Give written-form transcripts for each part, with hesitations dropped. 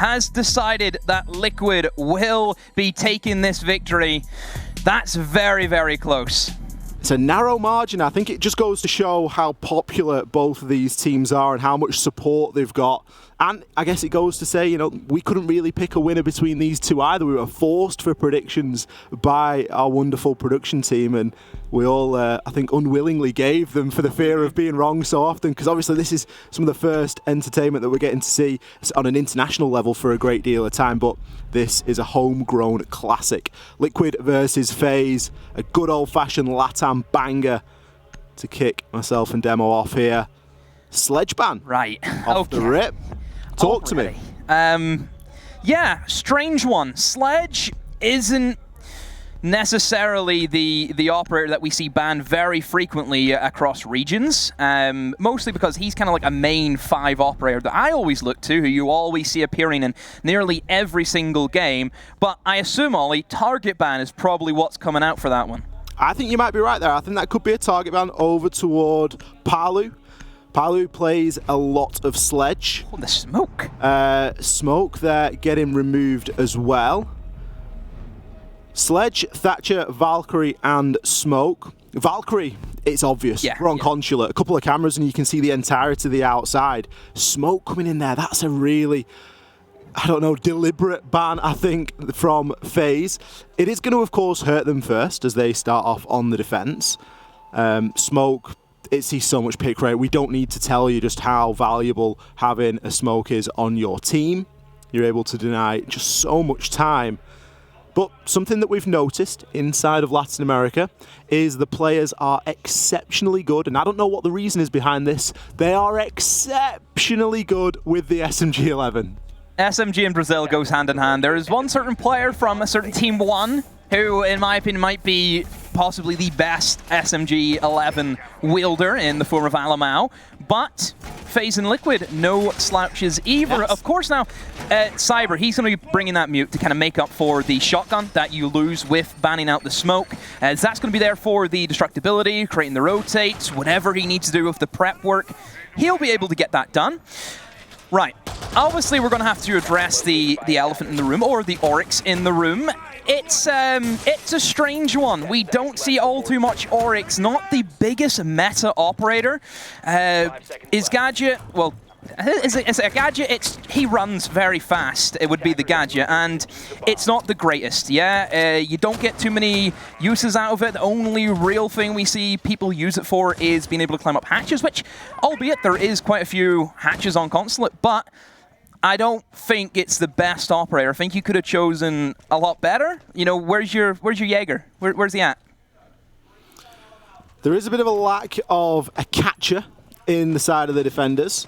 has decided that Liquid will be taking this victory. That's very, very close. It's a narrow margin. I think it just goes to show how popular both of these teams are and how much support they've got. And I guess it goes to say, you know, we couldn't really pick a winner between these two either. We were forced for predictions by our wonderful production team, and we all, I think, unwillingly gave them for the fear of being wrong so often, because obviously this is some of the first entertainment that we're getting to see on an international level for a great deal of time, but this is a homegrown classic. Liquid versus FaZe, a good old-fashioned LATAM banger to kick myself and Demo off here. Sledge ban. Right. Off the rip. Talk to me. Yeah, strange one. Sledge isn't necessarily the operator that we see banned very frequently across regions, mostly because he's kind of like a main 5 operator that I always look to, who you always see appearing in nearly every single game. But I assume, Ollie, target ban is probably what's coming out for that one. I think you might be right there. I think that could be a target ban over toward Palu. Palu plays a lot of Sledge. Oh, the smoke. Smoke there getting removed as well. Sledge, Thatcher, Valkyrie and Smoke. Valkyrie, it's obvious. Yeah, we're on Consulate. A couple of cameras and you can see the entirety of the outside. Smoke coming in there. That's a really, I don't know, deliberate ban, I think, from FaZe. It is going to, of course, hurt them first as they start off on the defense. Smoke, it sees so much pick rate. We don't need to tell you just how valuable having a Smoke is on your team. You're able to deny just so much time. But something that we've noticed inside of Latin America is the players are exceptionally good, and I don't know what the reason is behind this. They are exceptionally good with the SMG-11. SMG in Brazil goes hand in hand. There is one certain player from a certain Team 1 who, in my opinion, might be possibly the best SMG-11 wielder in the form of Alamau. But FaZe and Liquid, no slouches either. Yes. Of course now, Cyber, he's going to be bringing that mute to kind of make up for the shotgun that you lose with banning out the smoke. As that's going to be there for the destructibility, creating the rotates, whatever he needs to do with the prep work. He'll be able to get that done. Right. Obviously, we're going to have to address the elephant in the room, or the Oryx in the room. It's a strange one. We don't see all too much Oryx. Not the biggest meta operator. Is Gadget, well, is it a Gadget? He runs very fast. It would be the Gadget, and it's not the greatest. Yeah, you don't get too many uses out of it. The only real thing we see people use it for is being able to climb up hatches, which, albeit there is quite a few hatches on Consulate, but I don't think it's the best operator. I think you could have chosen a lot better. You know, where's your Jaeger? Where's he at? There is a bit of a lack of a catcher in the side of the defenders.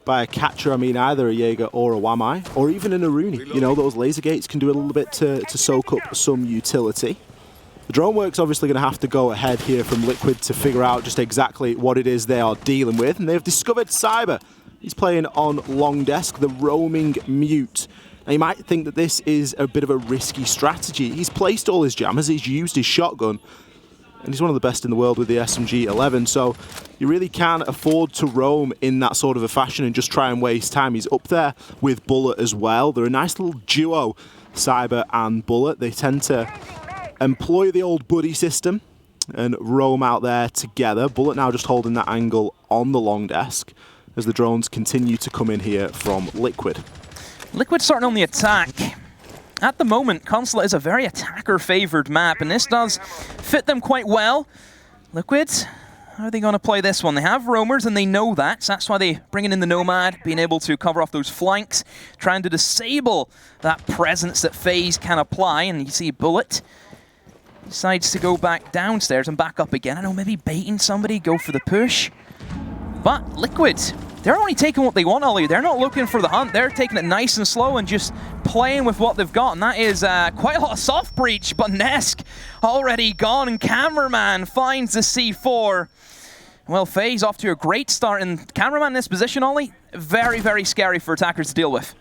By a catcher, I mean either a Jaeger or a Wamai, or even an Aruni. You know, those laser gates can do a little bit to soak up some utility. The drone work's obviously going to have to go ahead here from Liquid to figure out just exactly what it is they are dealing with, and they've discovered Cyber. He's playing on long desk, the roaming mute. Now you might think that this is a bit of a risky strategy. He's placed all his jammers, he's used his shotgun, and he's one of the best in the world with the SMG-11, so you really can afford to roam in that sort of a fashion and just try and waste time. He's up there with Bullet as well. They're a nice little duo, Cyber and Bullet. They tend to employ the old buddy system and roam out there together. Bullet now just holding that angle on the long desk as the drones continue to come in here from Liquid. Liquid starting on the attack. At the moment, Consulate is a very attacker-favored map, and this does fit them quite well. Liquid, how are they going to play this one? They have roamers, and they know that, so that's why they're bringing in the Nomad, being able to cover off those flanks, trying to disable that presence that FaZe can apply, and you see Bullet decides to go back downstairs and back up again. I know, maybe baiting somebody, go for the push. But Liquid, they're only taking what they want, Ollie. They're not looking for the hunt. They're taking it nice and slow and just playing with what they've got. And that is quite a lot of soft breach, but Nesk already gone, and Cameraman finds the C4. Well, FaZe off to a great start, and Cameraman in this position, Ollie, very, very scary for attackers to deal with.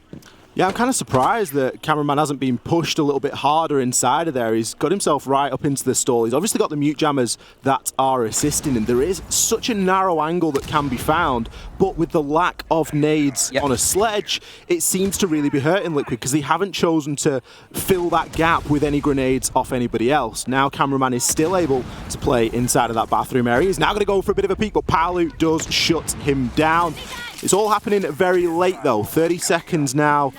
Yeah, I'm kind of surprised that Cameraman hasn't been pushed a little bit harder inside of there. He's got himself right up into the stall. He's obviously got the mute jammers that are assisting him. There is such a narrow angle that can be found, but with the lack of nades on a sledge, it seems to really be hurting Liquid because they haven't chosen to fill that gap with any grenades off anybody else. Now Cameraman is still able to play inside of that bathroom area. He's now going to go for a bit of a peek, but Palu does shut him down. It's all happening very late though, 30 seconds now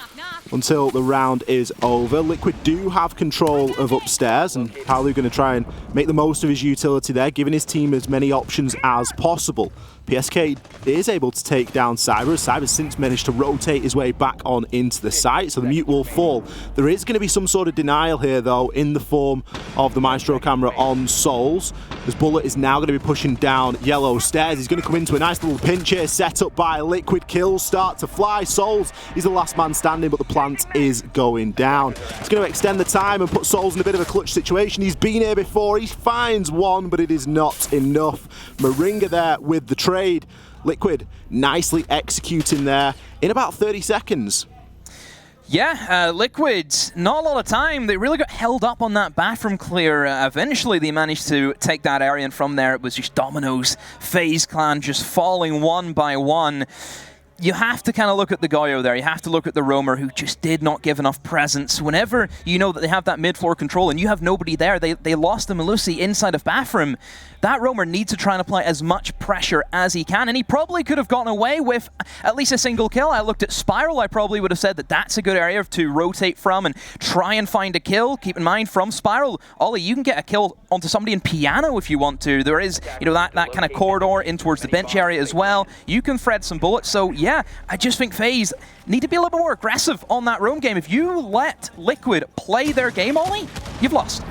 until the round is over. Liquid do have control of upstairs, and Palu going to try and make the most of his utility there, giving his team as many options as possible. PSK is able to take down Cyber. Cyber's since managed to rotate his way back on into the site, so the mute will fall. There is going to be some sort of denial here, though, in the form of the Maestro camera on Souls, as Bullet is now going to be pushing down yellow stairs. He's going to come into a nice little pinch here, set up by Liquid. Kills start to fly. Souls, he's the last man standing, but the plant is going down. He's going to extend the time and put Souls in a bit of a clutch situation. He's been here before. He finds one, but it is not enough. Moringa there with the trade. Liquid nicely executing there in about 30 seconds. Yeah, Liquid, not a lot of time. They really got held up on that bathroom clear. Eventually, they managed to take that area, and from there, it was just dominoes. FaZe clan just falling one by one. You have to kind of look at the Goyo there. You have to look at the roamer, who just did not give enough presence. Whenever you know that they have that mid-floor control and you have nobody there, they lost the Melusi inside of bathroom. That roamer needs to try and apply as much pressure as he can, and he probably could have gotten away with at least a single kill. I looked at Spiral, I probably would have said that that's a good area to rotate from and try and find a kill. Keep in mind, from Spiral, Ollie, you can get a kill onto somebody in Piano if you want to. There is, you know, that kind of corridor in towards the bench area as well. You can thread some bullets, so yeah, I just think FaZe need to be a little bit more aggressive on that roam game. If you let Liquid play their game, Ollie, you've lost.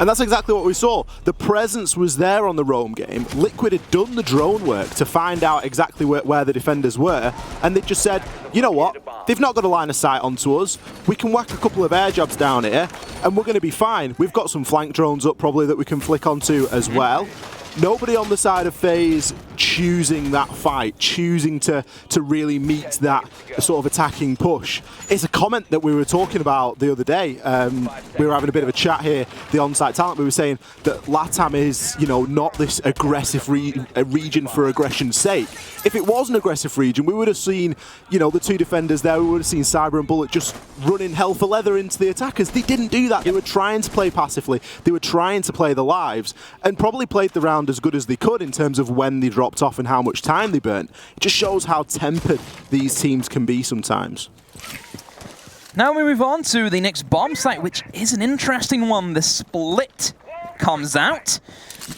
And that's exactly what we saw. The presence was there on the roam game. Liquid had done the drone work to find out exactly where the defenders were, and they just said, you know what, they've not got a line of sight onto us. We can whack a couple of air jobs down here, and we're going to be fine. We've got some flank drones up probably that we can flick onto as well. Nobody on the side of FaZe choosing that fight, choosing to really meet that sort of attacking push. It's a comment that we were talking about the other day. We were having a bit of a chat here, the on-site talent. We were saying that LATAM is, you know, not this aggressive region for aggression's sake. If it was an aggressive region, we would have seen, you know, the two defenders there. We would have seen Cyber and Bullet just running hell for leather into the attackers. They didn't do that. They were trying to play passively. They were trying to play the lives, and probably played the round as good as they could in terms of when they dropped off and how much time they burnt. It just shows how tempered these teams can be sometimes. Now we move on to the next bomb site, which is an interesting one. The split comes out.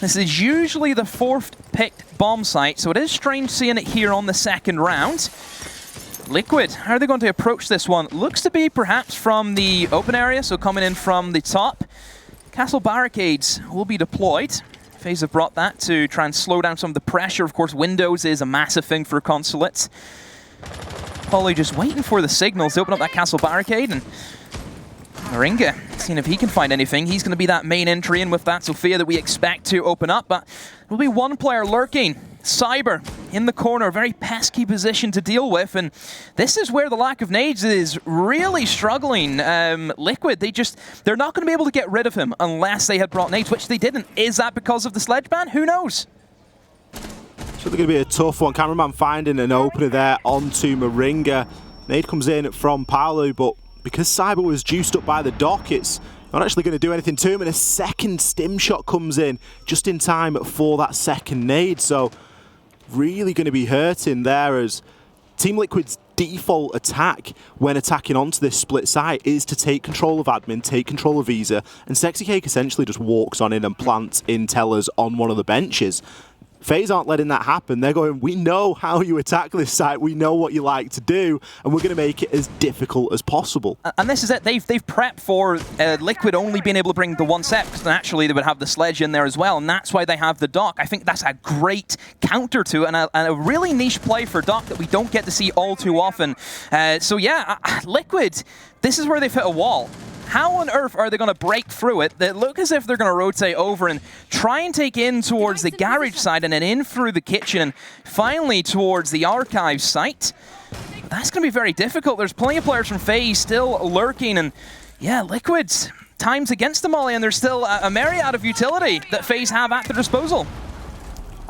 This is usually the fourth picked bomb site, so it is strange seeing it here on the second round. Liquid, how are they going to approach this one? Looks to be perhaps from the open area, so coming in from the top. Castle barricades will be deployed. FaZe have brought that to try and slow down some of the pressure. Of course, Windows is a massive thing for Consulate. Polly just waiting for the signals to open up that castle barricade, and Moringa seeing if he can find anything. He's going to be that main entry in with that Sophia that we expect to open up, but there will be one player lurking. Cyber in the corner, a very pesky position to deal with, and this is where the lack of nades is really struggling. Liquid, they're not going to be able to get rid of him unless they had brought nades, which they didn't. Is that because of the sledge ban? Who knows? So they're going to be a tough one. Cameraman finding an opener there onto Moringa. Nade comes in from Paolo, but because Cyber was juiced up by the dock, it's not actually going to do anything to him, and a second stim shot comes in just in time for that second nade. So really going to be hurting there, as Team Liquid's default attack when attacking onto this split site is to take control of admin, take control of Visa, and Sexy Cake essentially just walks on in and plants in tellers on one of the benches. FaZe aren't letting that happen. They're going, we know how you attack this site, we know what you like to do, and we're going to make it as difficult as possible. And this is it. They've prepped for Liquid only being able to bring the one set, because naturally they would have the sledge in there as well, and that's why they have the dock. I think that's a great counter to it, and a really niche play for dock that we don't get to see all too often. So yeah, Liquid, this is where they've hit a wall. How on earth are they going to break through it? They look as if they're going to rotate over and try and take in towards the garage side and then in through the kitchen and finally towards the archive site. That's going to be very difficult. There's plenty of players from FaZe still lurking, and yeah, Liquid's time's against them, Ollie, and there's still a myriad of utility that FaZe have at their disposal.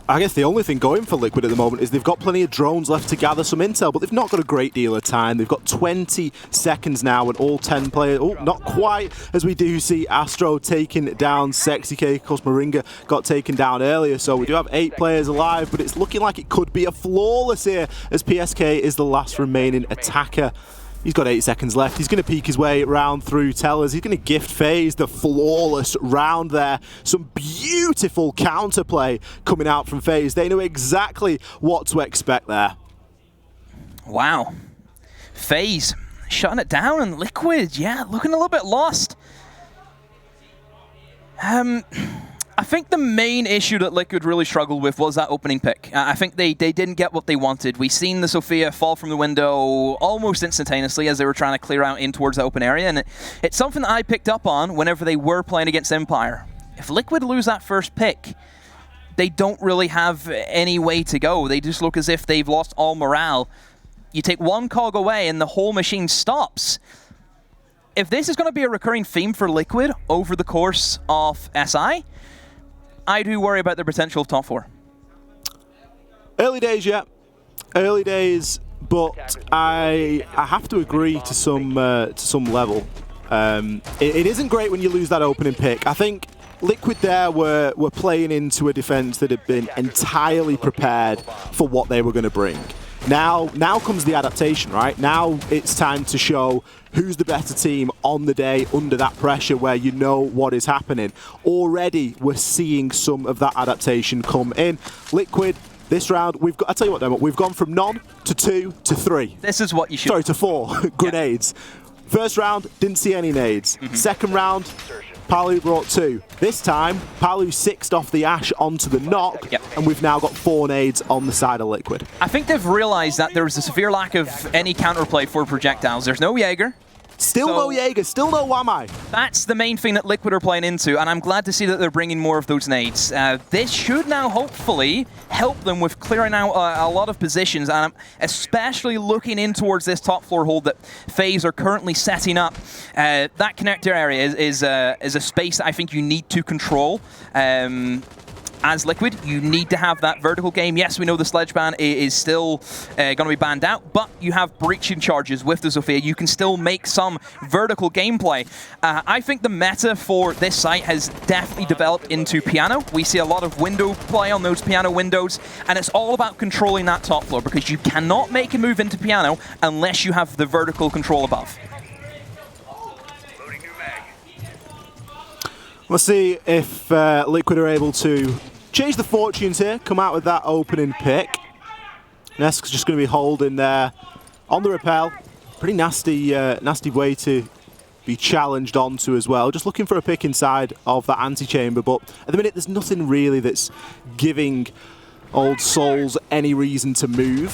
I guess the only thing going for Liquid at the moment is they've got plenty of drones left to gather some intel, but they've not got a great deal of time. They've got 20 seconds now and all 10 players. Oh, not quite, as we do see Astro taking down Sexy K. Of course, Moringa got taken down earlier, so we do have 8 players alive, but it's looking like it could be a flawless here, as PSK is the last remaining attacker. He's got 8 seconds left. He's going to peek his way round through Tellers. He's going to gift FaZe the flawless round there. Some beautiful counterplay coming out from FaZe. They know exactly what to expect there. Wow. FaZe shutting it down, and Liquid, yeah, looking a little bit lost. I think the main issue that Liquid really struggled with was that opening pick. I think they didn't get what they wanted. We seen the Sophia fall from the window almost instantaneously as they were trying to clear out in towards the open area, and it's something that I picked up on whenever they were playing against Empire. If Liquid lose that first pick, they don't really have any way to go. They just look as if they've lost all morale. You take one cog away and the whole machine stops. If this is going to be a recurring theme for Liquid over the course of SI, I do worry about their potential of top 4. Early days, yeah. Early days, but I have to agree to some level. It isn't great when you lose that opening pick. I think Liquid there were playing into a defense that had been entirely prepared for what they were going to bring. Now comes the adaptation, right? Now it's time to show who's the better team on the day under that pressure where you know what is happening. Already we're seeing some of that adaptation come in. Liquid, this round, I'll tell you what, Demo, we've gone from none to 2 to 3. This is what you should... Sorry, to 4 grenades. Yeah. First round, didn't see any nades. Second round, Palu brought 2. This time, Palu 6'd off the Ash onto the knock, and we've now got 4 nades on the side of Liquid. I think they've realized that there is a severe lack of any counterplay for projectiles. There's no Jaeger. Still no Jaeger, still no Wamai. That's the main thing that Liquid are playing into, and I'm glad to see that they're bringing more of those nades. This should now hopefully help them with clearing out a lot of positions, and I'm especially looking in towards this top floor hold that FaZe are currently setting up. That connector area is a space that I think you need to control. As Liquid, you need to have that vertical game. Yes, we know the sledge ban is still going to be banned out, but you have breaching charges with the Sophia. You can still make some vertical gameplay. I think the meta for this site has definitely developed into piano. We see a lot of window play on those piano windows, and it's all about controlling that top floor because you cannot make a move into piano unless you have the vertical control above. We'll see if Liquid are able to change the fortunes here, come out with that opening pick. Nesk's just going to be holding there on the rappel. Pretty nasty way to be challenged onto as well. Just looking for a pick inside of that antechamber, but at the minute there's nothing really that's giving old Souls any reason to move.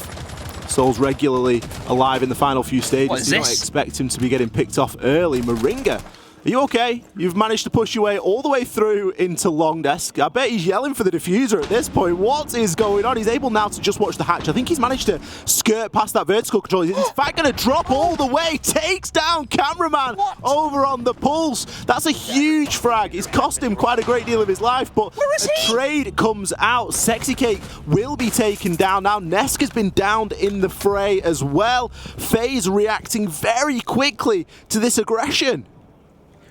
Souls regularly alive in the final few stages. What is you this? don't expect him to be getting picked off early. Moringa, are you okay? You've managed to push your way all the way through into long desk. I bet he's yelling for the diffuser at this point. What is going on? He's able now to just watch the hatch. I think he's managed to skirt past that vertical control. He's in fact going to drop all the way. Takes down cameraman over on the pulse. That's a huge frag. It's cost him quite a great deal of his life, but a trade comes out. Sexy Cake will be taken down now. Nesk has been downed in the fray as well. FaZe reacting very quickly to this aggression.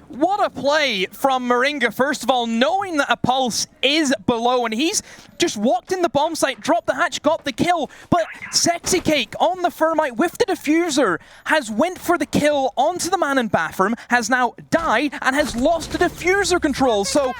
What a play from Moringa, first of all, knowing that a pulse is below, and he's just walked in the bomb site, dropped the hatch, got the kill, but Sexy Cake on the Thermite with the diffuser has went for the kill onto the man in bathroom, has now died, and has lost the diffuser control, so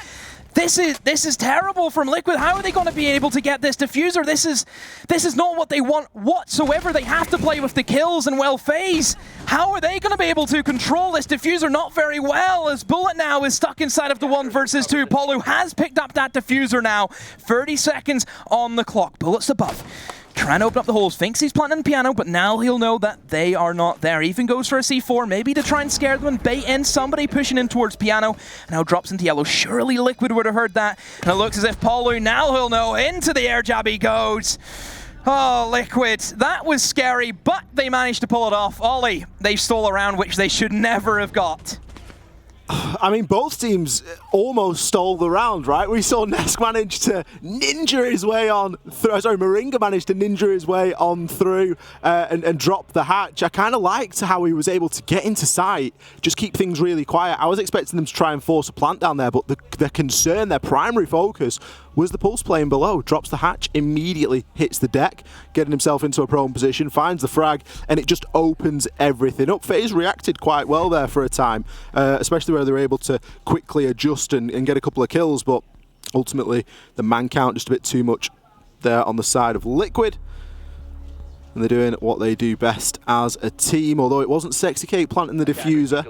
this is terrible from Liquid. How are they going to be able to get this diffuser? This is not what they want whatsoever. They have to play with the kills, and well, FaZe, how are they going to be able to control this diffuser? Not very well, as Bullet now is stuck inside of the 1 versus 2. Polu has picked up that diffuser now. 30 seconds on the clock. Bullet's above. Trying to open up the holes, thinks he's planting piano, but now he'll know that they are not there. Even goes for a C4, maybe to try and scare them and bait in somebody pushing in towards piano. Now drops into yellow. Surely Liquid would have heard that. And it looks as if Paulu, now he'll know, into the air jab he goes. Oh, Liquid, that was scary, but they managed to pull it off. Ollie, they stole a round which they should never have got. I mean, both teams almost stole the round, right? We saw Nesk manage to ninja his way on through. Sorry, Moringa managed to ninja his way on through and drop the hatch. I kind of liked how he was able to get into sight, just keep things really quiet. I was expecting them to try and force a plant down there, but the concern, their primary focus, was the pulse playing below. Drops the hatch, immediately hits the deck, getting himself into a prone position, finds the frag, and it just opens everything up. FaZe reacted quite well there for a time, especially where they were able to quickly adjust and get a couple of kills, but ultimately the man count just a bit too much there on the side of Liquid. And they're doing what they do best as a team, although it wasn't Sexy Cake planting the diffuser.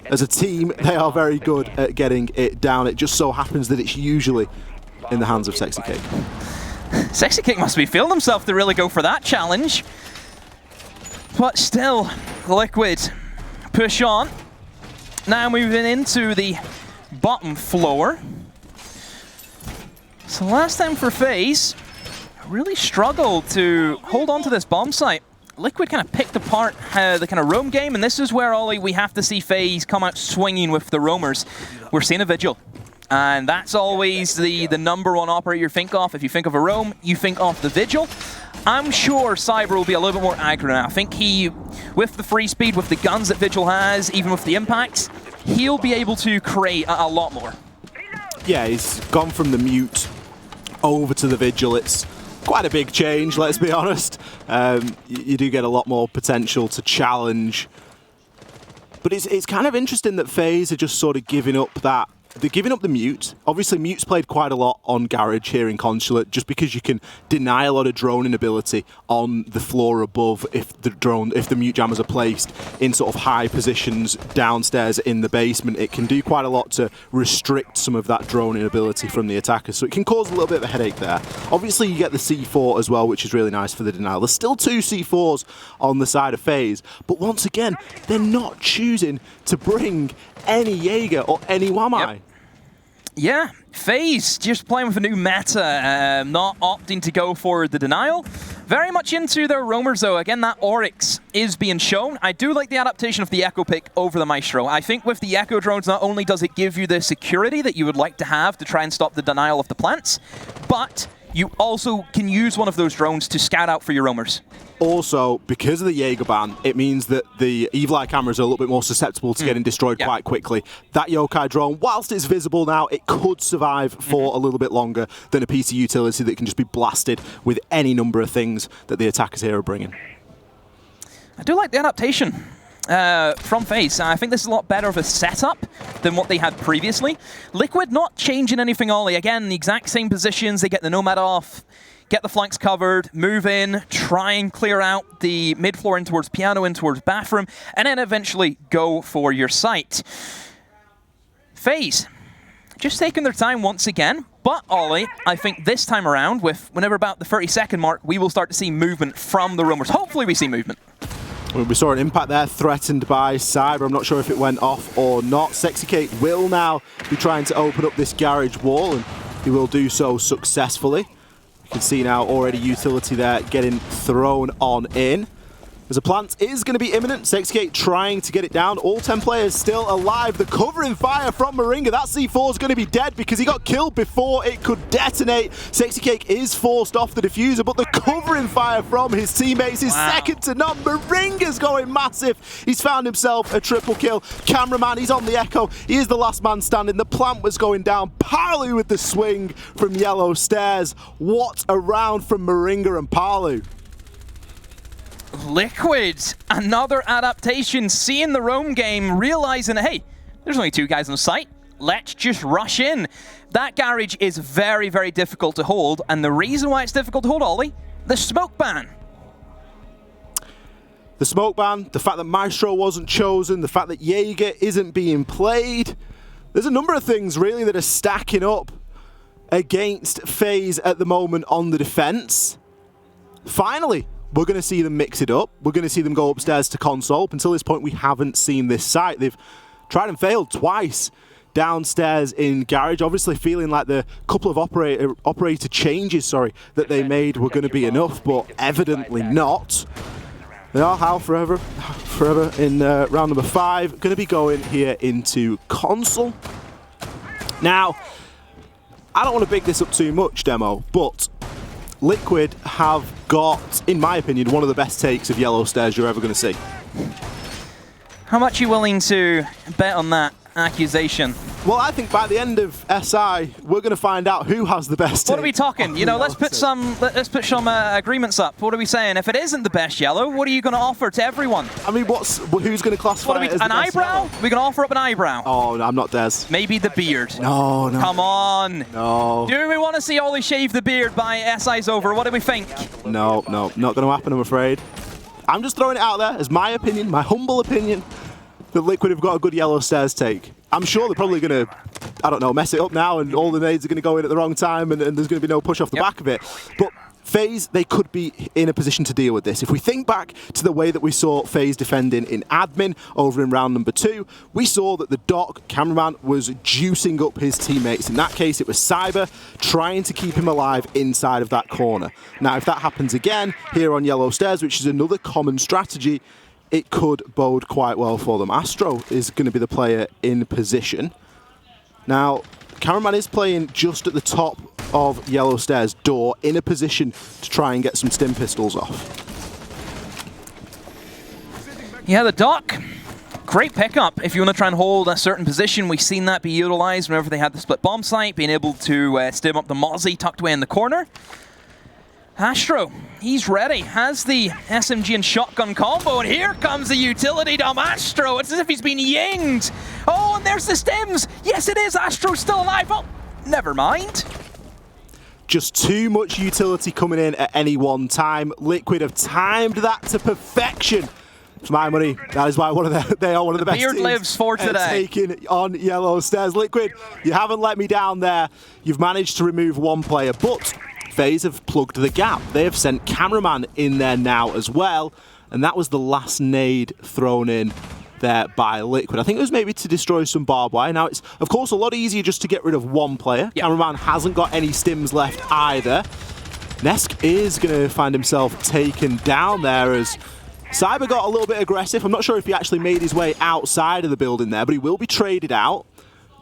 As a team, they are very good at getting it down. It just so happens that it's usually in the hands of Sexy Cake. Sexy Cake must be feeling himself to really go for that challenge. But still, Liquid push on. Now moving into the bottom floor. So last time for FaZe, really struggled to hold on to this bomb site. Liquid kind of picked apart the kind of roam game, and this is where, Ollie, we have to see FaZe come out swinging with the roamers. We're seeing a Vigil. And that's always the number one operator you think of. If you think of a roam, you think of the Vigil. I'm sure Cyber will be a little bit more aggro now. I think he, with the free speed, with the guns that Vigil has, even with the impacts, he'll be able to create a lot more. Yeah, he's gone from the mute over to the Vigil. It's quite a big change, let's be honest. You do get a lot more potential to challenge. But it's kind of interesting that FaZe are just sort of giving up that. They're giving up the mute. Obviously, mute's played quite a lot on Garage here in Consulate, just because you can deny a lot of droning ability on the floor above if the mute jammers are placed in sort of high positions downstairs in the basement. It can do quite a lot to restrict some of that droning ability from the attackers, so it can cause a little bit of a headache there. Obviously, you get the C4 as well, which is really nice for the denial. There's still 2 C4s on the side of FaZe, but once again, they're not choosing to bring any Jaeger or any Wamai. Yep. Yeah, FaZe just playing with a new meta, not opting to go for the denial. Very much into their roamers though. Again, that Oryx is being shown. I do like the adaptation of the Echo pick over the Maestro. I think with the Echo drones, not only does it give you the security that you would like to have to try and stop the denial of the plants, but you also can use one of those drones to scout out for your roamers. Also, because of the Jaeger ban, it means that the Evil Eye cameras are a little bit more susceptible to getting destroyed quite quickly. That Yokai drone, whilst it's visible now, it could survive for a little bit longer than a PC utility that can just be blasted with any number of things that the attackers here are bringing. I do like the adaptation from FaZe. I think this is a lot better of a setup than what they had previously. Liquid not changing anything, Ollie. Again, the exact same positions. They get the Nomad off, get the flanks covered, move in, try and clear out the mid-floor in towards piano, in towards bathroom, and then eventually go for your site. FaZe just taking their time once again, but Ollie, I think this time around, with whenever about the 30-second mark, we will start to see movement from the roamers. Hopefully we see movement. We saw an impact there, threatened by Cyber. I'm not sure if it went off or not. Sexy Cake will now be trying to open up this garage wall, and he will do so successfully. You can see now already utility there getting thrown on in. As a plant is going to be imminent. Sexy Cake trying to get it down. All 10 players still alive. The covering fire from Moringa. That C4 is going to be dead because he got killed before it could detonate. Sexy Cake is forced off the diffuser, but the covering fire from his teammates is second to none. Moringa's going massive. He's found himself a triple kill. Cameraman, he's on the Echo. He is the last man standing. The plant was going down. Palu with the swing from Yellow Stairs. What a round from Moringa and Palu. Liquid, another adaptation, seeing the roam game, realizing, hey, there's only 2 guys on site. Let's just rush in. That garage is very, very difficult to hold, and the reason why it's difficult to hold, Ollie, the smoke ban. The smoke ban, the fact that Maestro wasn't chosen, the fact that Jaeger isn't being played. There's a number of things really that are stacking up against FaZe at the moment on the defense. Finally, we're going to see them mix it up. We're going to see them go upstairs to Console. Until this point, we haven't seen this site. They've tried and failed twice downstairs in Garage, obviously feeling like the couple of operator changes, that they made were going to be enough, but evidently not. They are Hal forever in round number 5. Going to be going here into Consul. Now, I don't want to big this up too much, Demo, but Liquid have got, in my opinion, one of the best takes of yellow stairs you're ever going to see. How much are you willing to bet on that accusation? Well, I think by the end of SI, we're going to find out who has the best. What are we talking? You know, let's put some agreements up. What are we saying? If it isn't the best yellow, what are you going to offer to everyone? I mean, who's going to classify it as an eyebrow? We're going to offer up an eyebrow. Oh, no, I'm not Des. Maybe the beard. No. Come on. No. Do we want to see Ollie shave the beard by SI's over? What do we think? No, not going to happen, I'm afraid. I'm just throwing it out there as my opinion, my humble opinion, that Liquid have got a good yellow stairs take. I'm sure they're probably going to, I don't know, mess it up now and all the nades are going to go in at the wrong time and there's going to be no push off the back of it. But FaZe, they could be in a position to deal with this. If we think back to the way that we saw FaZe defending in admin over in round number 2, we saw that the Doc cameraman was juicing up his teammates. In that case, it was Cyber trying to keep him alive inside of that corner. Now, if that happens again here on yellow stairs, which is another common strategy, it could bode quite well for them. Astro is going to be the player in position. Now, cameraman is playing just at the top of yellow stairs door in a position to try and get some stim pistols off. Yeah, the Doc, great pickup if you want to try and hold a certain position. We've seen that be utilized whenever they had the split bomb site, being able to stim up the Mozzie tucked away in the corner. Astro, he's ready, has the SMG and shotgun combo, and here comes the utility dump. Astro, it's as if he's been yinged. Oh, and there's the stims. Yes, it is. Astro's still alive. Oh, never mind. Just too much utility coming in at any one time. Liquid have timed that to perfection. For my money, that is why they are one of the best Beard teams lives for today. taking on yellow stairs. Liquid, you haven't let me down there. You've managed to remove one player, but FaZe have plugged the gap. They have sent cameraman in there now as well, and that was the last nade thrown in there by Liquid. I think it was maybe to destroy some barbed wire. Now, it's, of course, a lot easier just to get rid of one player. Yep. Cameraman hasn't got any stims left either. Nesk is going to find himself taken down there as Cyber got a little bit aggressive. I'm not sure if he actually made his way outside of the building there, but he will be traded out.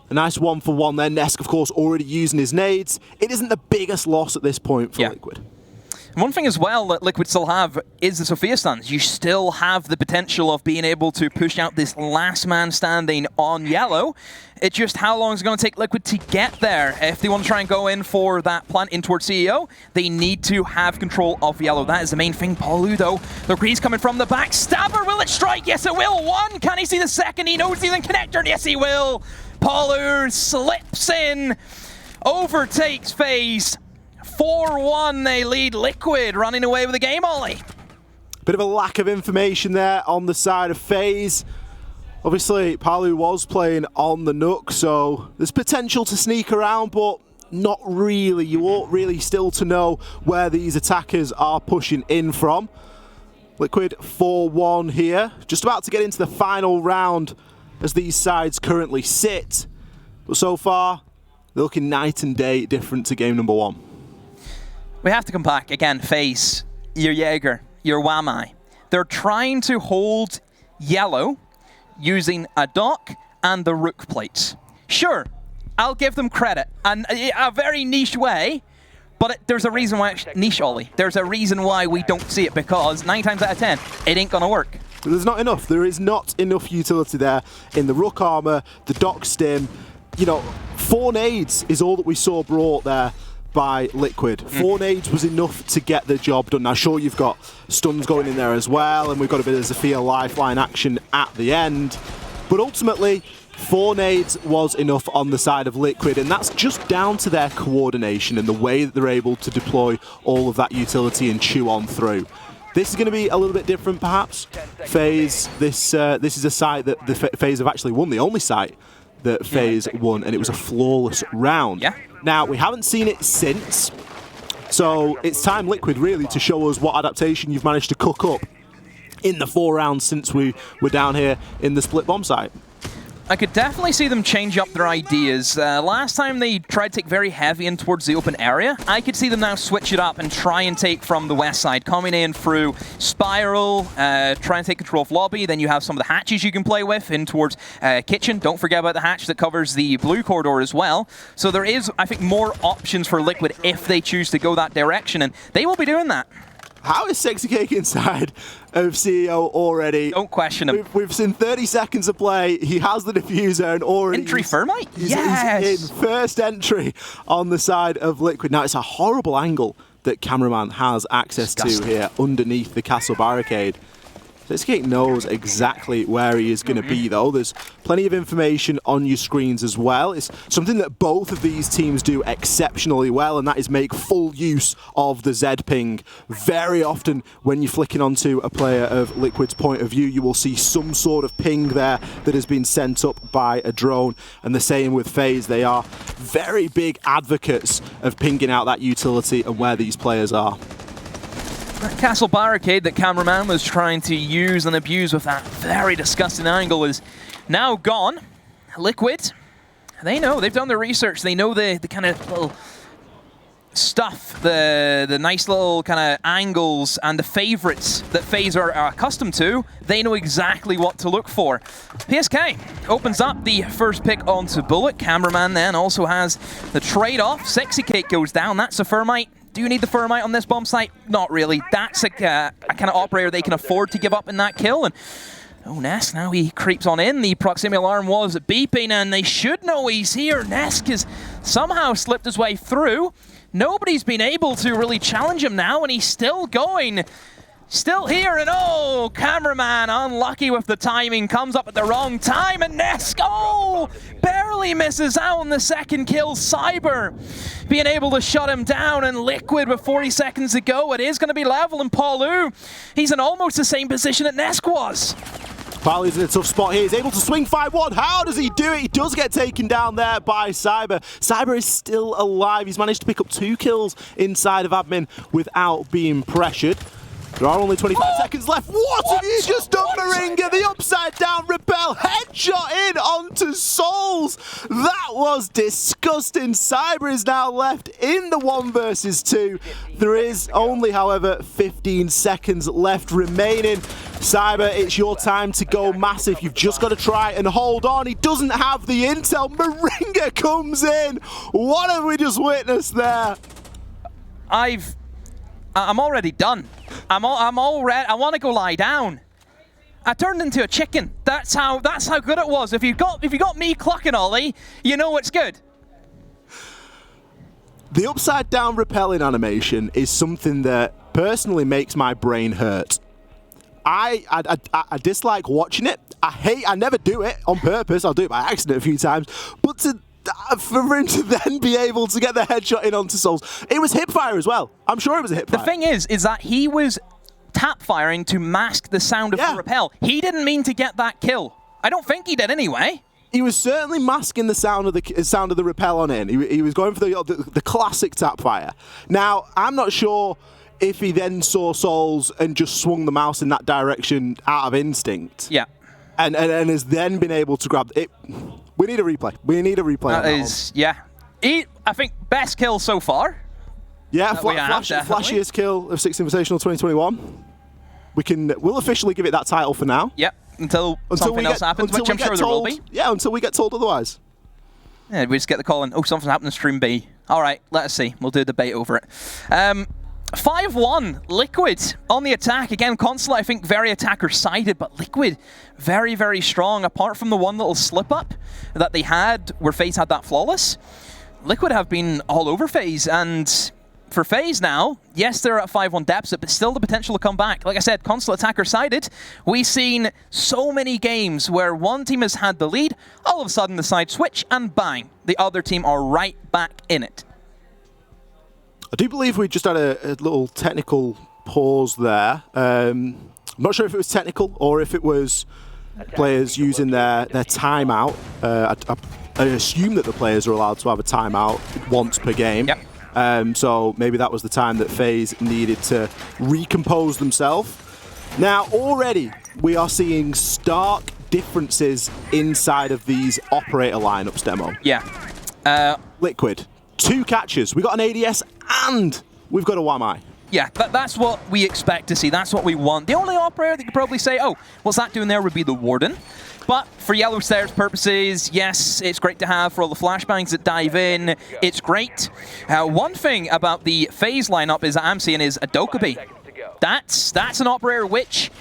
A nice 1-for-1 there. Nesk, of course, already using his nades. It isn't the biggest loss at this point for Liquid. One thing as well that Liquid still have is the Sophia stuns. You still have the potential of being able to push out this last man standing on yellow. It's just how long is it going to take Liquid to get there. If they want to try and go in for that plant in towards CEO, they need to have control of yellow. That is the main thing. Paulu, though, the green's coming from the back. Stabber, will it strike? Yes, it will. One, can he see the second? He knows he's in connector, and yes, he will. Paulu slips in, overtakes FaZe. 4-1, they lead Liquid, running away with the game, Ollie. Bit of a lack of information there on the side of FaZe. Obviously, Palu was playing on the Nook, so there's potential to sneak around, but not really. You ought really still to know where these attackers are pushing in from. Liquid 4-1 here, just about to get into the final round as these sides currently sit. But so far, they're looking night and day different to game number 1. We have to come back. Again, FaZe, your Jaeger, your Wamai. They're trying to hold yellow using a Doc and the Rook plates. Sure, I'll give them credit. And a very niche way, but there's a reason why it's niche, Ollie. There's a reason why we don't see it, because 9 times out of 10, it ain't gonna work. There's not enough. There is not enough utility there in the Rook armor, the Doc stim. You know, 4 nades is all that we saw brought there by Liquid. 4 nades was enough to get the job done. Now, sure, you've got stuns going in there as well, and we've got a bit of Zafia lifeline action at the end. But ultimately, 4 nades was enough on the side of Liquid, and that's just down to their coordination and the way that they're able to deploy all of that utility and chew on through. This is going to be a little bit different, perhaps. FaZe, this is a site that the FaZe have actually won, the only site that FaZe won, and it was a flawless round. Yeah. Now, we haven't seen it since, so it's time, Liquid, really, to show us what adaptation you've managed to cook up in the 4 rounds since we were down here in the split bomb site. I could definitely see them change up their ideas. Last time they tried to take very heavy in towards the open area. I could see them now switch it up and try and take from the west side, coming in through Spiral, try and take control of lobby. Then you have some of the hatches you can play with in towards kitchen. Don't forget about the hatch that covers the blue corridor as well. So there is, I think, more options for Liquid if they choose to go that direction, and they will be doing that. How is Sexy Cake inside of CEO already? Don't question him. We've seen 30 seconds of play. He has the diffuser and already... Entry Thermite? Yes! He's in first entry on the side of Liquid. Now, it's a horrible angle that Cameraman has access to here underneath the castle barricade. Sexy Cake knows exactly where he is going to be, though. There's plenty of information on your screens as well. It's something that both of these teams do exceptionally well, and that is make full use of the Z ping. Very often, when you're flicking onto a player of Liquid's point of view, you will see some sort of ping there that has been sent up by a drone. And the same with FaZe. They are very big advocates of pinging out that utility and where these players are. That castle barricade that Cameraman was trying to use and abuse with that very disgusting angle is now gone. Liquid, they know, they've done their research, they know the kind of little stuff, the nice little kind of angles and the favorites that FaZe are accustomed to. They know exactly what to look for. PSK opens up the first pick onto Bullet. Cameraman then also has the trade-off. Sexy Cake goes down, that's a Thermite. Do you need the Thermite on this bomb site? Not really. That's a kind of operator they can afford to give up in that kill. And oh, Nesk, now he creeps on in. The proximity alarm was beeping, and they should know he's here. Nesk has somehow slipped his way through. Nobody's been able to really challenge him now, and he's still going. Still here, and oh, Cameraman, unlucky with the timing, comes up at the wrong time, and Nesk, oh, barely misses out on the second kill. Cyber being able to shut him down, and Liquid with 40 seconds to go. It is going to be level, and Paulu, he's in almost the same position that Nesk was. Paulu's in a tough spot here. He's able to swing 5-1. How does he do it? He does get taken down there by Cyber. Cyber is still alive. He's managed to pick up 2 kills inside of admin without being pressured. There are only 25 seconds left. What have you just done, Moringa? The upside down repel headshot in onto Souls. That was disgusting. Cyber is now left in the 1 versus 2. There is only, however, 15 seconds left remaining. Cyber, it's your time to go massive. You've just got to try and hold on. He doesn't have the intel. Moringa comes in. What have we just witnessed there? I'm already done. I'm already. I want to go lie down. I turned into a chicken. That's how good it was. If you got me clucking Ollie, you know it's good. The upside down repelling animation is something that personally makes my brain hurt. I dislike watching it. I never do it on purpose. I'll do it by accident a few times. But for him to then be able to get the headshot in onto Souls, it was hipfire as well. I'm sure it was a hipfire. The thing is that he was tap firing to mask the sound of the repel. He didn't mean to get that kill. I don't think he did anyway. He was certainly masking the sound of the repel on in. He was going for the classic tap fire. Now, I'm not sure if he then saw Souls and just swung the mouse in that direction out of instinct. Yeah. And has then been able to grab it. We need a replay. We need a replay. That is, yeah. I think best kill so far. Yeah, flashiest kill of Six Invitational 2021. We'll officially give it that title for now. Yep. Until something else happens, which I'm sure there will be. Yeah, until we get told otherwise. Yeah, we just get the call and, oh, something's happened in stream B. All right, let us see. We'll do a debate over it. 5-1, Liquid on the attack. Again, Consulate, I think, very attacker-sided, but Liquid very, very strong. Apart from the one little slip-up that they had where FaZe had that flawless, Liquid have been all over FaZe, and for FaZe now, yes, they're at 5-1 deficit, but still the potential to come back. Like I said, Consulate attacker-sided. We've seen so many games where one team has had the lead, all of a sudden the side switch, and bang, the other team are right back in it. I do believe we just had a little technical pause there. I'm not sure if it was technical or if it was players using their timeout. I assume that the players are allowed to have a timeout once per game. Yep. So maybe that was the time that FaZe needed to recompose themselves. Now, already we are seeing stark differences inside of these operator lineups, Demo. Yeah. Liquid, 2 catches. We got an ADS and we've got a WAMI. Yeah, that's what we expect to see. That's what we want. The only operator that you could probably say, oh, what's that doing there would be the Warden. But for Yellow Stairs purposes, yes, it's great to have for all the flashbangs that dive in. It's great. One thing about the FaZe lineup is that I'm seeing is a Dokkaebi. That's an operator which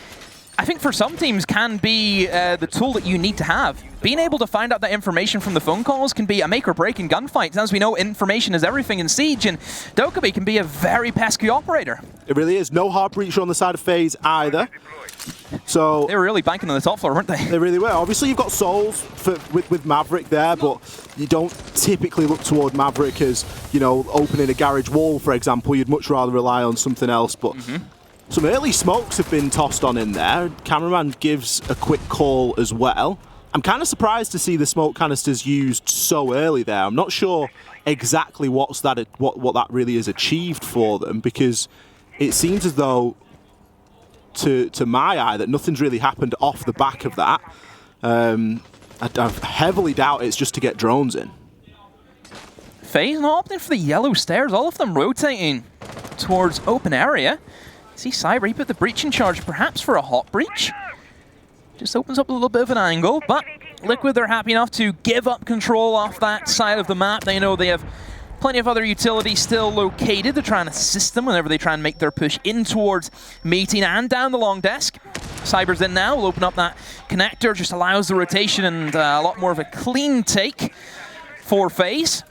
I think for some teams can be the tool that you need to have. Being able to find out that information from the phone calls can be a make or break in gunfights. As we know, information is everything in Siege, and Dokkaebi can be a very pesky operator. It really is. No hard breacher on the side of FaZe either. So they were really banking on the top floor, weren't they? They really were. Obviously, you've got Souls with Maverick there, but you don't typically look toward Maverick as, you know, opening a garage wall, for example. You'd much rather rely on something else, but some early smokes have been tossed on in there. Cameraman gives a quick call as well. I'm kind of surprised to see the smoke canisters used so early there. I'm not sure exactly what that really has achieved for them, because it seems as though, to my eye, that nothing's really happened off the back of that. I heavily doubt it's just to get drones in. FaZe not opting for the Yellow Stairs, all of them rotating towards open area. See Cyber, he put the breach in charge, perhaps for a hot breach. Just opens up a little bit of an angle, but Liquid, they're happy enough to give up control off that side of the map. They know they have plenty of other utilities still located to try and assist them whenever they try and make their push in towards meeting and down the long desk. Cyber's in now, will open up that connector, just allows the rotation and a lot more of a clean take for FaZe.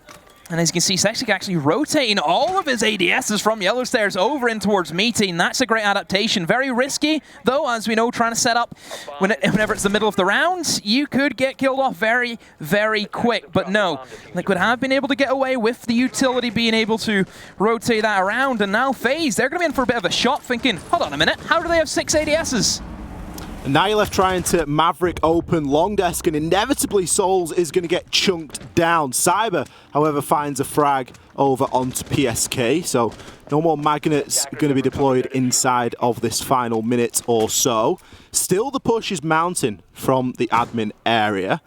And as you can see, Sexic actually rotating all of his ADSs from Yellow Stairs over in towards meeting. That's a great adaptation. Very risky, though, as we know, trying to set up whenever it's the middle of the round, you could get killed off very, very quick. But no, Liquid have been able to get away with the utility being able to rotate that around. And now FaZe, they're going to be in for a bit of a shock, thinking, hold on a minute, how do they have 6 ADSs? And now you're left trying to Maverick open long desk, and inevitably Souls is going to get chunked down. Cyber, however, finds a frag over onto PSK, so no more magnets going to be deployed inside of this final minute or so. Still, the push is mounting from the admin area.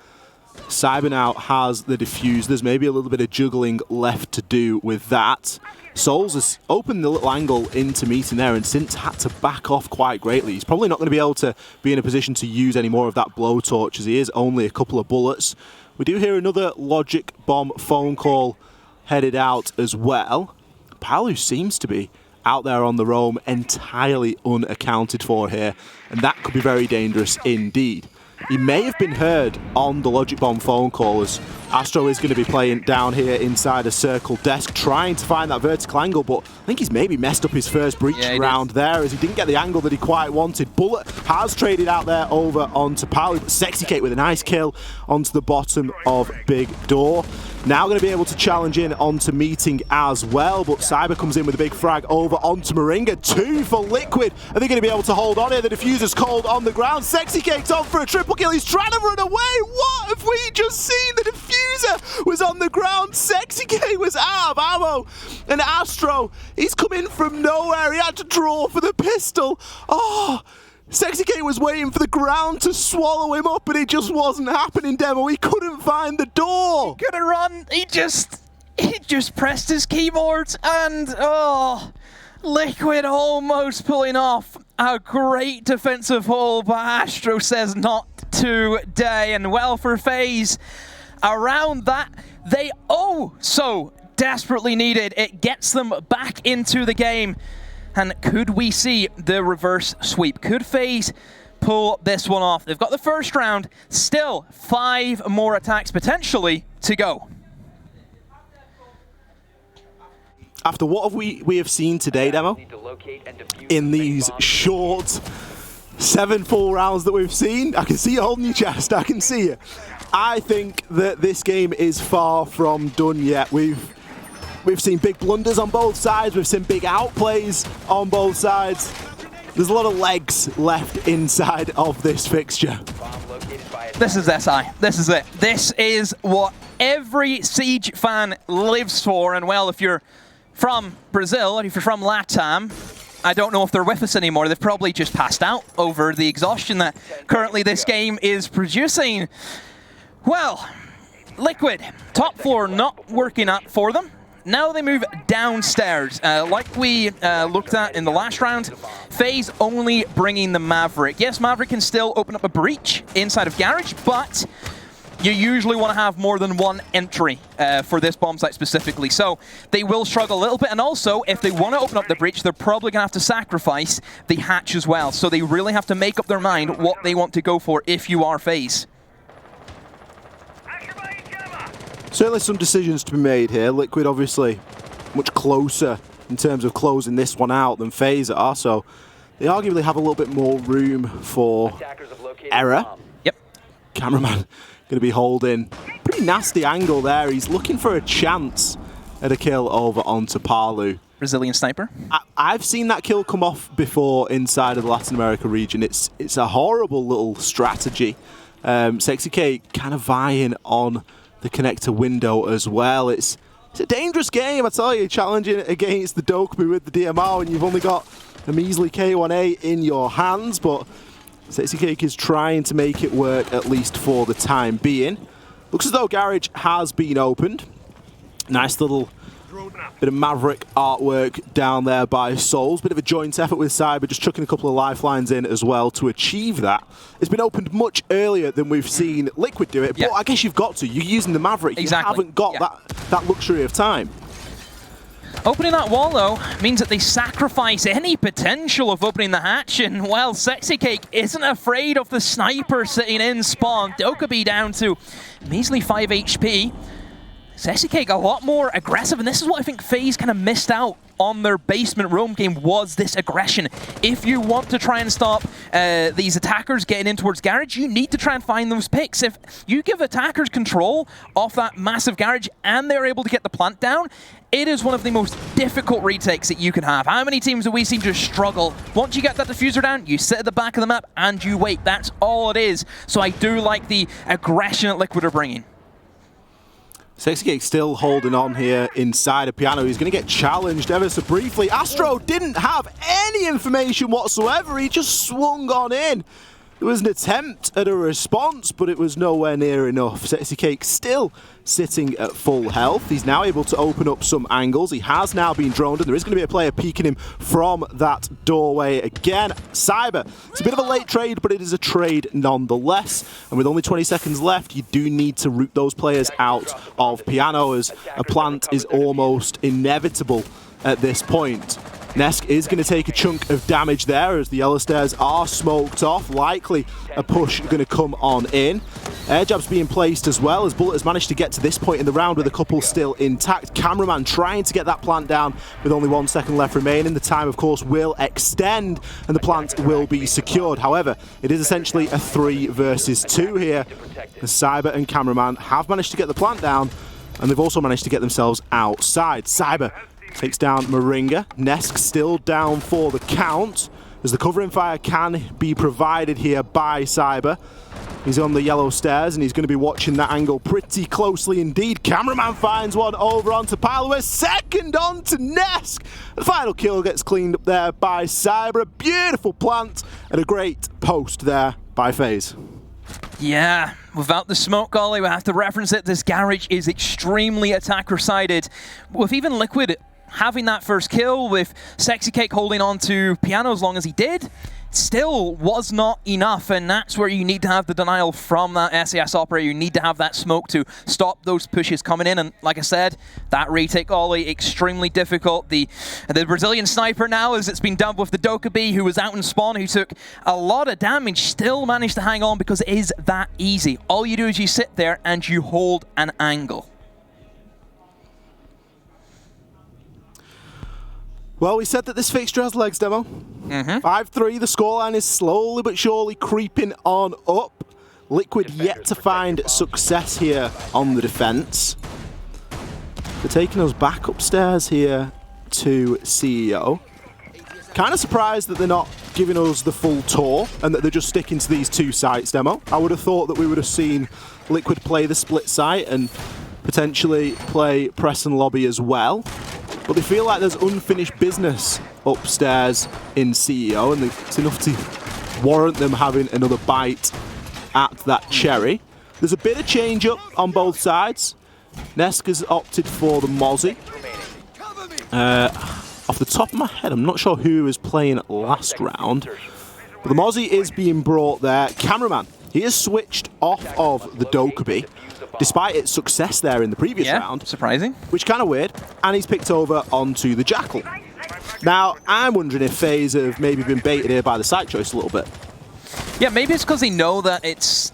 Cyber now has the diffuse. There's maybe a little bit of juggling left to do with that. Souls has opened the little angle into meeting there and since had to back off quite greatly. He's probably not going to be able to be in a position to use any more of that blowtorch, as he is only a couple of bullets. We do hear another logic bomb phone call headed out as well. Palu seems to be out there on the roam, entirely unaccounted for here, and that could be very dangerous indeed. He may have been heard on the Logic Bomb phone call, as Astro is going to be playing down here inside a circle desk, trying to find that vertical angle, but I think he's maybe messed up his first breach round there, as he didn't get the angle that he quite wanted. Bullet has traded out there over onto Palu, but Sexy Kate with a nice kill onto the bottom of Big Door. Now going to be able to challenge in onto meeting as well, but Cyber comes in with a big frag over onto Moringa. 2 for Liquid. Are they going to be able to hold on here? The diffuser's cold on the ground. Sexy Cake's on for a triple kill. He's trying to run away. What have we just seen? The diffuser was on the ground. Sexy Cake was out of ammo. And Astro, he's come in from nowhere. He had to draw for the pistol. Oh, Sexy Kate was waiting for the ground to swallow him up, and it just wasn't happening, Demo. He couldn't find the door. He couldn't run. He just pressed his keyboard, and oh, Liquid almost pulling off a great defensive haul, but Astro says not today. And well for FaZe, around that, they so desperately needed. It gets them back into the game. And could we see the reverse sweep? Could FaZe pull this one off? They've got the first round, still 5 more attacks potentially to go. After what we have seen today, Demo, in these short 7 full rounds that we've seen, I can see you holding your chest, I can see it. I think that this game is far from done yet. We've seen big blunders on both sides. We've seen big outplays on both sides. There's a lot of legs left inside of this fixture. This is SI. This is it. This is what every Siege fan lives for. And well, if you're from Brazil, and if you're from LATAM, I don't know if they're with us anymore. They've probably just passed out over the exhaustion that currently this game is producing. Well, Liquid, top floor not working out for them. Now they move downstairs. Like we looked at in the last round, FaZe only bringing the Maverick. Yes, Maverick can still open up a breach inside of Garage, but you usually want to have more than one entry for this bomb site specifically. So they will struggle a little bit. And also, if they want to open up the breach, they're probably going to have to sacrifice the hatch as well. So they really have to make up their mind what they want to go for if you are FaZe. Certainly some decisions to be made here. Liquid obviously much closer in terms of closing this one out than FaZe are, so they arguably have a little bit more room for error. Yep. Cameraman going to be holding pretty nasty angle there. He's looking for a chance at a kill over onto Palu. Brazilian sniper. I've seen that kill come off before inside of the Latin America region. It's a horrible little strategy. Sexy K kind of vying on the connector window as well. It's a dangerous game, I tell you, challenging against the Dokkaebi with the DMR when you've only got a measly K1A in your hands, but Sexy Cake is trying to make it work at least for the time being. Looks as though Garage has been opened. Nice little bit of Maverick artwork down there by Souls. Bit of a joint effort with Cyber, just chucking a couple of lifelines in as well to achieve that. It's been opened much earlier than we've seen Liquid do it, but I guess you've got to. You're using the Maverick. Exactly. You haven't got that luxury of time. Opening that wall, though, means that they sacrifice any potential of opening the hatch, and, well, Sexy Cake isn't afraid of the sniper sitting in spawn. Dokkaebi down to measly 5 HP. Sexy Cake a lot more aggressive, and this is what I think FaZe kind of missed out on their basement roam game, was this aggression. If you want to try and stop these attackers getting in towards Garage, you need to try and find those picks. If you give attackers control off that massive Garage and they're able to get the plant down, it is one of the most difficult retakes that you can have. How many teams have we seen just struggle? Once you get that diffuser down, you sit at the back of the map and you wait. That's all it is. So I do like the aggression that Liquid are bringing. Sexy Cake still holding on here inside of Piano. He's going to get challenged ever so briefly. Astro didn't have any information whatsoever. He just swung on in. There was an attempt at a response, but it was nowhere near enough. Sexy Cake still sitting at full health. He's now able to open up some angles. He has now been droned, and there is going to be a player peeking him from that doorway again. Cyber, it's a bit of a late trade, but it is a trade nonetheless. And with only 20 seconds left, you do need to root those players out of Piano, as a plant is almost inevitable at this point. Nesk is going to take a chunk of damage there as the yellow stairs are smoked off. Likely a push going to come on in. Air jabs being placed as well, as Bullet has managed to get to this point in the round with a couple still intact. Cameraman trying to get that plant down with only 1 second left remaining. The time, of course, will extend and the plant will be secured. However, it is essentially a 3 versus 2 here. The Cyber and Cameraman have managed to get the plant down, and they've also managed to get themselves outside. Cyber takes down Moringa. Nesk still down for the count, as the covering fire can be provided here by Cyber. He's on the yellow stairs and he's going to be watching that angle pretty closely indeed. Cameraman finds one over onto Palu, second onto Nesk. The final kill gets cleaned up there by Cyber. A beautiful plant and a great post there by FaZe. Yeah, without the smoke, Ollie, we have to reference it. This Garage is extremely attacker-sided. With even Liquid having that first kill, with Sexy Cake holding on to Piano as long as he did, still was not enough, and that's where you need to have the denial from that SAS operator. You need to have that smoke to stop those pushes coming in, and like I said, that retake, Ollie, extremely difficult. The Brazilian sniper now, as it's been done with the Dokkaebi, who was out in spawn, who took a lot of damage, still managed to hang on because it is that easy. All you do is you sit there and you hold an angle. Well, we said that this fixture has legs, Demo. 5-3, the scoreline is slowly but surely creeping on up. Liquid yet to find success here on the defense. They're taking us back upstairs here to CEO. Kind of surprised that they're not giving us the full tour and that they're just sticking to these 2 sites, Demo. I would have thought that we would have seen Liquid play the split site and potentially play press and lobby as well. but they feel like there's unfinished business upstairs in CEO, and it's enough to warrant them having another bite at that cherry. There's a bit of change up on both sides. Neska's opted for the Mozzie. Off the top of my head, I'm not sure who was playing last round, but the Mozzie is being brought there. Cameraman, he has switched off of the Dokkaebi, despite its success there in the previous round. Surprising. Which kind of weird. And he's picked over onto the Jackal. Now, I'm wondering if FaZe have maybe been baited here by the site choice a little bit. Yeah, maybe it's because they know that it's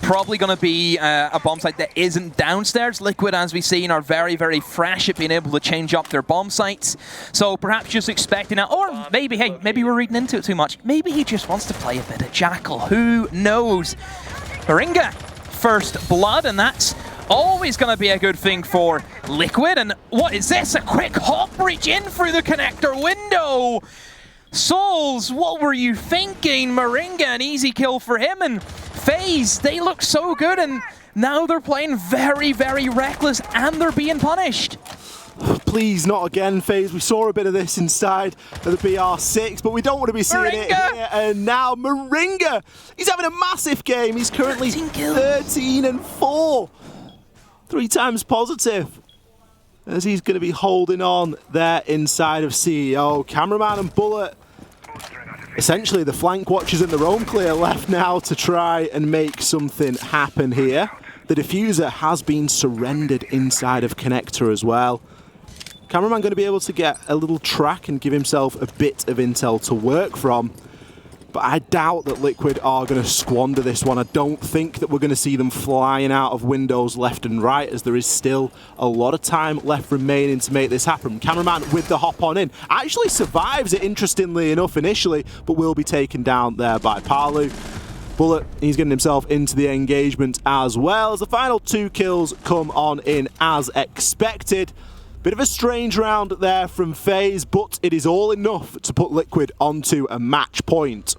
probably going to be a bomb site that isn't downstairs. Liquid, as we've seen, are very, very fresh at being able to change up their bomb sites. So perhaps just expecting that. Or maybe, hey, maybe we're reading into it too much. Maybe he just wants to play a bit of Jackal. Who knows? Moringa, first blood, and that's always going to be a good thing for Liquid. And what is this? A quick hop breach in through the connector window. Souls, what were you thinking? Moringa, an easy kill for him, and FaZe, they look so good, and now they're playing very, very reckless, and they're being punished. Please, not again, FaZe. We saw a bit of this inside of the BR6, but we don't want to be seeing it here. And now Moringa, he's having a massive game. He's currently 13 and 4. 3 times positive. As he's going to be holding on there inside of CEO. Cameraman and Bullet, essentially the flank watchers in the roam clear left now to try and make something happen here. The diffuser has been surrendered inside of connector as well. Cameraman going to be able to get a little track and give himself a bit of intel to work from. But I doubt that Liquid are going to squander this one. I don't think that we're going to see them flying out of windows left and right, as there is still a lot of time left remaining to make this happen. Cameraman with the hop on in actually survives it, interestingly enough, initially, but will be taken down there by Palu. Bullet, he's getting himself into the engagement as well, as the final 2 kills come on in as expected. Bit of a strange round there from FaZe, but it is all enough to put Liquid onto a match point.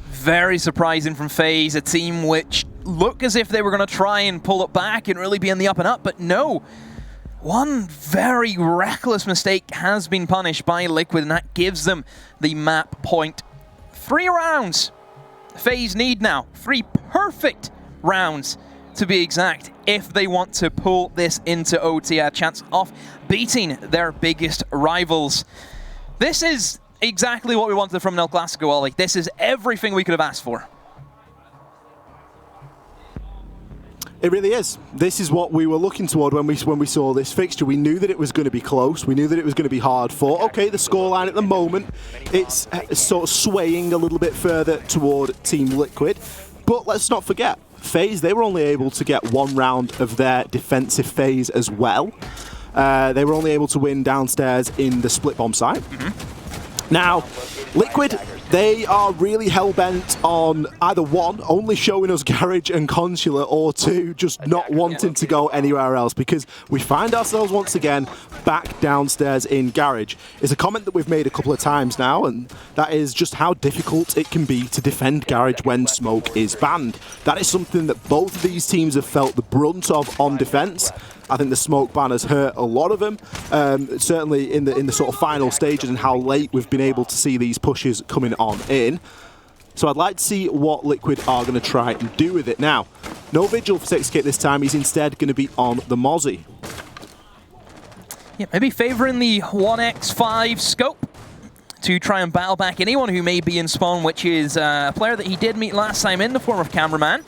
Very surprising from FaZe, a team which look as if they were going to try and pull it back and really be in the up and up, but no. One very reckless mistake has been punished by Liquid, and that gives them the map point. 3 rounds FaZe need now. 3 perfect rounds, to be exact, if they want to pull this into OT, a chance of beating their biggest rivals. This is exactly what we wanted from El Clasico, Ollie. This is everything we could have asked for. It really is. This is what we were looking toward when we saw this fixture. We knew that it was going to be close. We knew that it was going to be hard fought. Okay, the scoreline at the moment, it's sort of swaying a little bit further toward Team Liquid. But let's not forget, FaZe, they were only able to get 1 round of their defensive phase as well. They were only able to win downstairs in the split bomb site. Now, Liquid, they are really hell-bent on either 1, only showing us Garage and Consulate, or 2, just not wanting to go anywhere else, because we find ourselves once again back downstairs in Garage. It's a comment that we've made a couple of times now, and that is just how difficult it can be to defend Garage when smoke is banned. That is something that both of these teams have felt the brunt of on defense. I think the smoke ban has hurt a lot of them, certainly in the sort of final stages, and how late we've been able to see these pushes coming on in. So I'd like to see what Liquid are going to try and do with it. Now, no Vigil for 6K this time. He's instead going to be on the Mozzie. Yeah, maybe favouring the 1x5 scope to try and battle back anyone who may be in spawn, which is a player that he did meet last time in the form of Cameraman.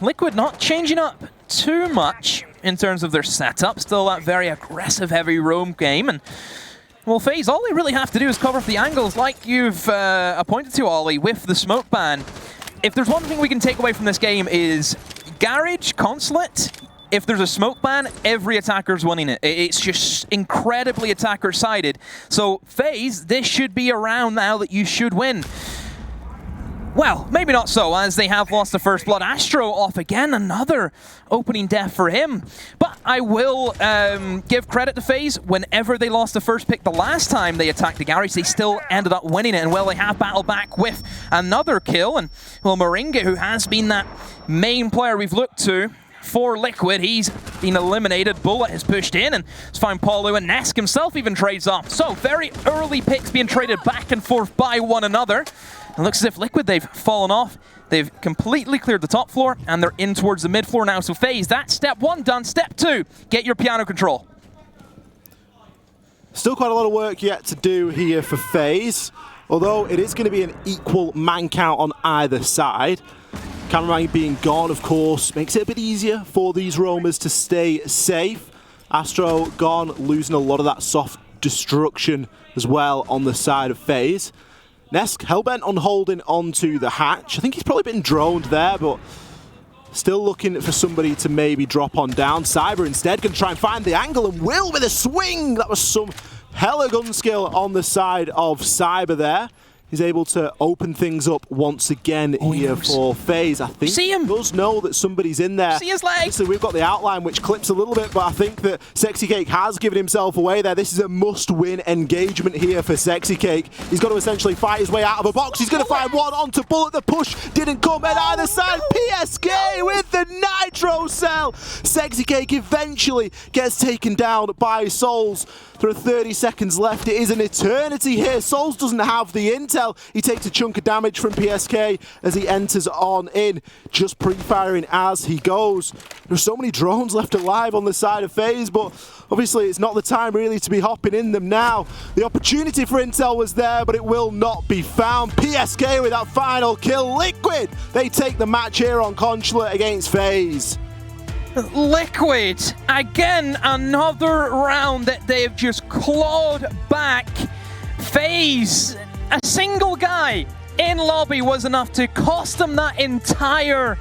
Liquid not changing up too much in terms of their setup. Still that very aggressive, heavy roam game. And, well, FaZe, all they really have to do is cover up the angles like you've pointed to, Ollie, with the smoke ban. If there's one thing we can take away from this game is Garage, Consulate, if there's a smoke ban, every attacker's winning it. It's just incredibly attacker-sided. So, FaZe, this should be a round now that you should win. Well, maybe not so, as they have lost the first blood. Astro off again, another opening death for him. But I will give credit to FaZe. Whenever they lost the first pick the last time they attacked the Garage, they still ended up winning it. And, well, they have battled back with another kill. And, well, Moringa, who has been that main player we've looked to, for Liquid. He's been eliminated. Bullet has pushed in and has found Paulo, and Nesk himself even trades off. So very early picks being traded back and forth by one another. It looks as if Liquid, they've fallen off. They've completely cleared the top floor, and they're in towards the mid floor now. So FaZe, that's step 1 done. Step 2, get your piano control. Still quite a lot of work yet to do here for FaZe, although it is going to be an equal man count on either side. Cameraman being gone, of course, makes it a bit easier for these roamers to stay safe. Astro gone, losing a lot of that soft destruction as well on the side of FaZe. Nesk hellbent on holding onto the hatch. I think he's probably been droned there, but still looking for somebody to maybe drop on down. Cyber instead can try and find the angle, and Will with a swing. That was some hella gun skill on the side of Cyber there. He's able to open things up once again here for FaZe. I think he does know that somebody's in there. See his leg. So we've got the outline, which clips a little bit, but I think that Sexy Cake has given himself away there. This is a must-win engagement here for Sexy Cake. He's got to essentially fight his way out of a box. He's going to find one onto Bullet. The push didn't come at either side. PSK with the Nitro Cell. Sexy Cake eventually gets taken down by Souls. There are 30 seconds left. It is an eternity here. Souls doesn't have the intel. He takes a chunk of damage from PSK as he enters on in, just pre-firing as he goes. There's so many drones left alive on the side of FaZe, but obviously it's not the time really to be hopping in them now. The opportunity for intel was there, but it will not be found. PSK with that final kill. Liquid, they take the match here on Consulate against FaZe. Liquid, again, another round that they've just clawed back. FaZe, a single guy in lobby was enough to cost them that entire